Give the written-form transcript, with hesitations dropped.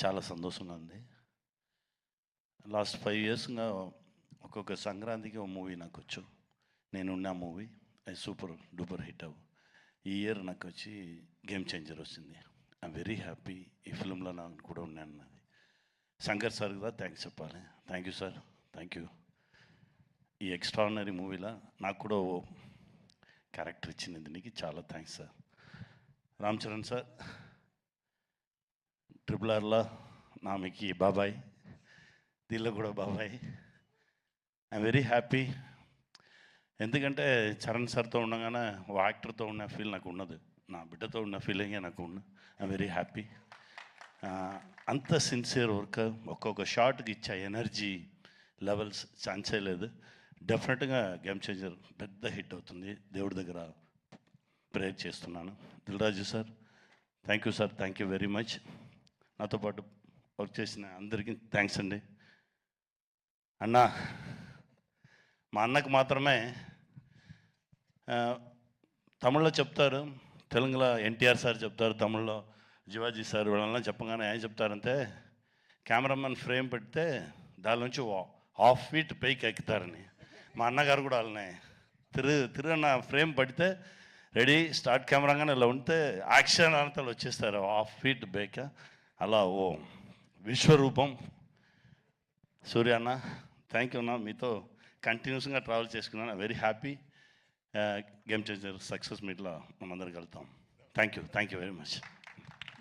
చాలా సంతోషంగా ఉంది. లాస్ట్ 5 ఇయర్స్‌గా ఒక్కొక్క సంక్రాంతికి ఒక మూవీ నాకొచ్చు. నేనున్న మూవీ అది సూపర్ డూపర్ హిట్ అవ్వు. ఈ ఇయర్ నాకొచ్చి గేమ్ చేంజర్ వచ్చింది. I'm very happy. ఈ ఫిల్మ్‌లో నేను కూడా ఉన్నాను. నాది శంకర్ సార్ కూడా థ్యాంక్స్ చెప్పాలి. Thank you sir. Thank you. ఈ ఎక్స్ట్రాడినరీ మూవీలో నాకు కూడా ఓ క్యారెక్టర్ ఇచ్చింది. దీనికి చాలా thanks sir. Ram Charan sir, triple ఆర్‌లో నామికి బాబాయ్, దీనిలో కూడా బాబాయ్. I'm very happy. ఎందుకంటే చరణ్ సార్తో ఉండగానే ఓ యాక్టర్తో ఉన్న ఫీల్ నాకు ఉన్నది. నా బిడ్డతో ఉన్న ఫీలింగే నాకు ఉన్న. I'm very happy. అంత సిన్సియర్ వర్క్, ఒక్కొక్క షాట్కి ఇచ్చే ఎనర్జీ లెవెల్స్ ఛాన్సే లేదు. డెఫినెట్గా గేమ్ చేంజర్ పెద్ద హిట్ అవుతుంది. దేవుడి దగ్గర ప్రేయర్ చేస్తున్నాను. Dil Raju sir, thank you sir. Thank you very much. నాతో పాటు వర్క్ చేసిన అందరికీ థ్యాంక్స్ అండి. అన్నా, మా అన్నకు మాత్రమే తమిళ్లో చెప్తారు, తెలుగులో ఎన్టీఆర్ సార్ చెప్తారు, తమిళ్లో శివాజీ సార్ వీళ్ళని చెప్పగానే ఏం చెప్తారంటే, కెమెరామెన్ ఫ్రేమ్ పెడితే దాని నుంచి హాఫ్ ఫీట్ పైకి ఎక్కుతారని. మా అన్నగారు కూడా వాళ్ళనే తిరుగన్న ఫ్రేమ్ పడితే రెడీ స్టార్ట్ కెమెరాగానే ఇలా ఉంటే యాక్షన్ అంతలు వచ్చేస్తారు హాఫ్ ఫీట్ బైక్. అలా ఓ విశ్వరూపం సూర్య అన్న. థ్యాంక్ యూ అన్న. మీతో కంటిన్యూస్గా ట్రావెల్ చేసుకున్నాను. Very happy. Game changer success మీట్లో మనందరికి వెళ్తాం. Thank you very much.